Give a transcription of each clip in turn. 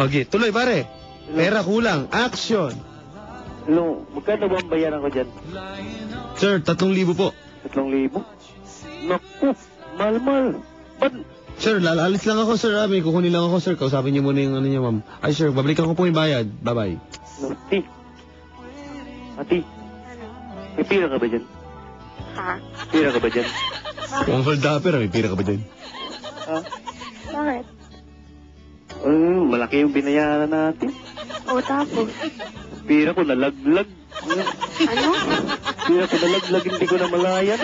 Okay, tuloy pare. Pera kulang. Action. Hello, magkano ba ang bayaran ko dyan? Sir, 3,000 po. 3,000? Naku, mahal-mahal. Ba't? Sir, alis lang ako, sir. May kukunin lang ako, sir. Kausapin niyo muna yung ano niya, ma'am. Ay, sir, babalikan ko po yung bayad. Bye-bye. No, Ati, may pira ka ba dyan? Ha? Pira ka ba dyan? Kung hold upper, may pira ka ba dyan? Ha? Bakit? Malaki yung binayaran natin. O tapos? Pira ko nalaglag. Ano? Pira ko nalaglag, hindi ko na malayan.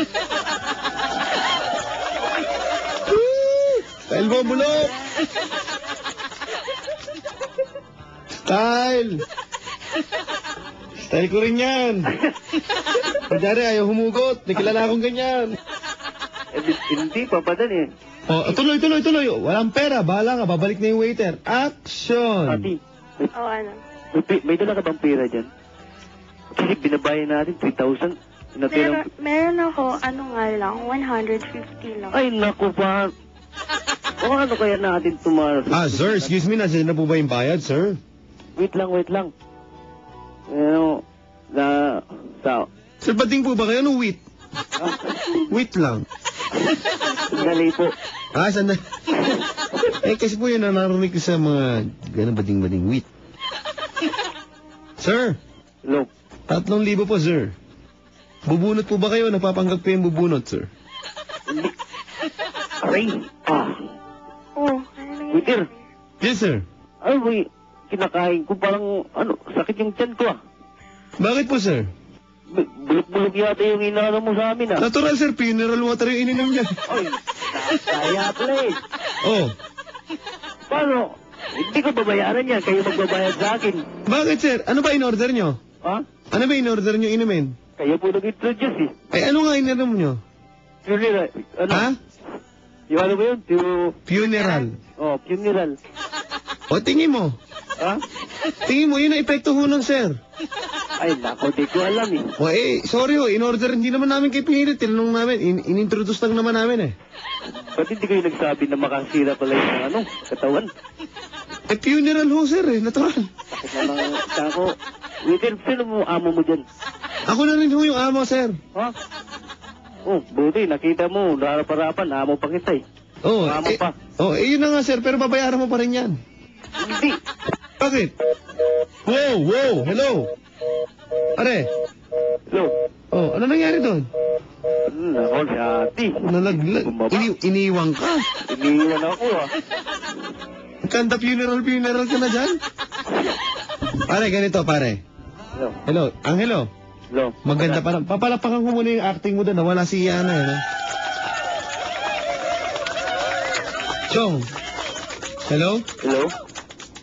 Style mo, bulok! Style! Style ko rin yan. Kunyari, ayaw humugot. May kilala akong ganyan. Hindi, papadan eh. Oh, tuloy. Walang pera. Bahala ka. Babalik na yung waiter. Action! Ati, O ano? may dala ka bang pira dyan? Kasi binabayan natin 3,000. Meron ako, ano nga lang, 150 lang. Ay, naku pa. O ano kaya natin tumara? Sir, excuse me. Nasa na po ba yung bayad, sir? Wait lang. Sir, bading po ba kayo? Ano wait? Wait lang. Sandali po. Sandali. Kasi po yun, narinig ko sa mga ganun bading-bading wait. Sir, Hello. 3,000 po, sir. Bubunot po ba kayo? Napapanggap ko yung bubunot, sir. Hindi. Aray. Oh, ano nangyari? Waiter. Yes, sir. Ay, kinakain ko parang, sakit yung tiyan ko Bakit po, sir? Bulok-bulok yata yung inano mo sa amin Natural, sir. Funeral water yung ininom niya. Ay, kaya pala eh. Oh. Paano? Hindi ko babayaran yan. Kayo magbabayad sa akin. Bakit, sir? Ano ba in-order nyo? Ha? Ano ba in-order nyo inumin? Kayo po nag-introduce eh. Ay, ano nga ininom nyo? Funeral. Ano? Ha? Yung ano ba yun? Funeral. Funeral. O, tingin mo. Ha? Tingin mo, yun ang epekto ho nun, sir. Ay, nako, di ko alam eh. O, sorry ho, in-order, hindi naman namin kayo pinilit. Tinanong namin, in-introduce lang naman namin Ba't hindi kayo nagsabi na makasira pala yung katawan? Funeral ho, sir, natural. Bakit naman, ako, waiter, sino mo amo mo dyan? Ako na rin ho yung amo, sir. Ha? Oh, buti, nakita mo, harap-harapan, amo pa kita eh. Amo pa. Yun na nga, sir, pero babayaran mo pa rin yan. Hindi. Bakit? Wow, hello. Are, Hello. ano nangyari doon? Nako, si ate. Nalaglag. Bumaba. Iniwang ka. Iniwan ako Kanta funeral ka na dyan? Pare, ganito, pare. Hello. Hello, Angelo. Hello. Maganda pa. Papalapakan ko muna yung acting mo doon. Nawala si Yana, Chong. Hello? Hello.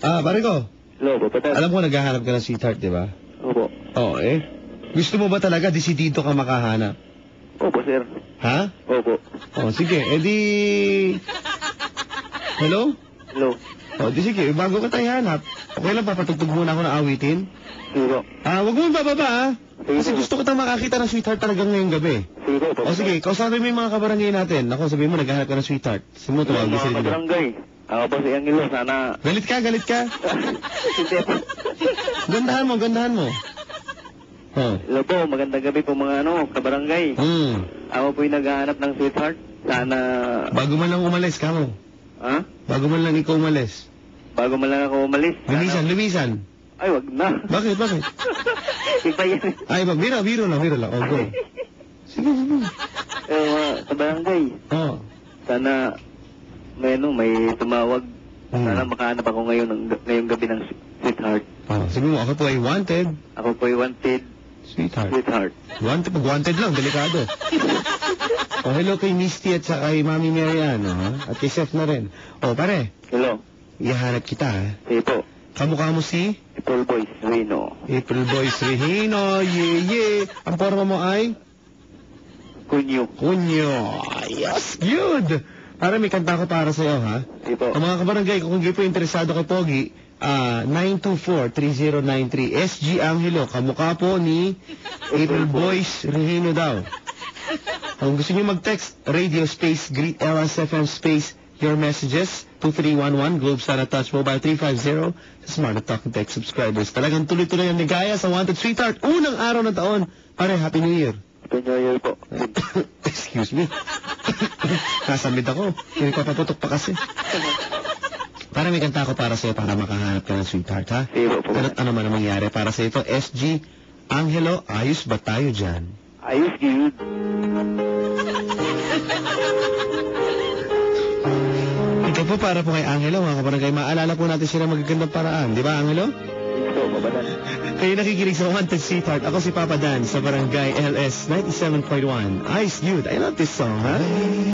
Pare ko. Hello, papatan. Alam ko naghahanap ka ng sweetheart, di ba? Opo. Oo, Gusto mo ba talaga desidido ka makahanap? Opo, sir. Ha? Opo. Sige. Hello? Hello. Sige. Bago ka tayo hanap, okay lang papatugtog muna ako ng awitin? Sige. Wag mo bababa, Kasi gusto ko tayong makakita ng sweetheart talagang ngayong gabi. Sige po. Sige, kausapin mo yung mga kabarangay natin. Ako, sabihin mo, naghahanap ka ng sweetheart. Sabihin mo, tumawag sa Mga kabarangay. Ako po si Angelo, sana... Galit ka? Hindi po. Gandahan mo. Hello po, magandang gabi po mga kabarangay. Ako po yung naghahanap ng sweetheart. Sana... Bago man lang umalis ka mo. Ha? Bago man lang ikaw umalis. Bago man lang ako umalis. Lumisan. Ay, wag na. Bakit? Iba yan. Ay, biro lang. Go. Sige. Mga kabarangay. Sana may tumawag. Sana makahanap ako ngayong gabi ng sweetheart. Sabi mo, ako po ay wanted. Ako po ay wanted. Sweetheart. Pag wanted lang, delikado. Hello kay Misty at saka kay Mami Marian, at kay Chef na rin. Pare. Hello. Ihahanap kita, Sige po. Kamukha mo si? April Boys Reno. April Boys Regino, yeah. Ang forma mo ay? Kunyo. Yes, good. Para may kanta ko para sa'yo, ha? Sige po. Ang mga kabarangay, kung hindi po interesado kay Pogi, 924-3093. SG Angelo, kamukha po ni April Boys Regino daw. Kung gusto niyo mag-text, radio space, greet LSFM space, your messages. 2311, Globestar at Touch Mobile 350 sa Smart at Talk and Text subscribers. Talagang tuloy-tuloy ang ligaya sa 1 to 3 Tart. Unang araw ng taon. Pare, Happy New Year. Happy New Year po. Excuse me. Kasamid ako. Hindi ko paputok pa kasi. Para may kanta ako para sa'yo para makahanap ka ng sweetheart, ha? Sige po. Ano man ang mangyari para sa ito? SG, Angelo, ayos ba tayo dyan? Ayos, dude. Ito po para po kay Angelo, mga kabarangay. Maalala po natin sila magagandang paraan. Di ba, Angelo? Ito, babalan. Kayo nakikinig sa Wanted Sweetheart. Ako si Papa Dan sa Barangay LS 97.1. Ice Dude, I love this song, ha?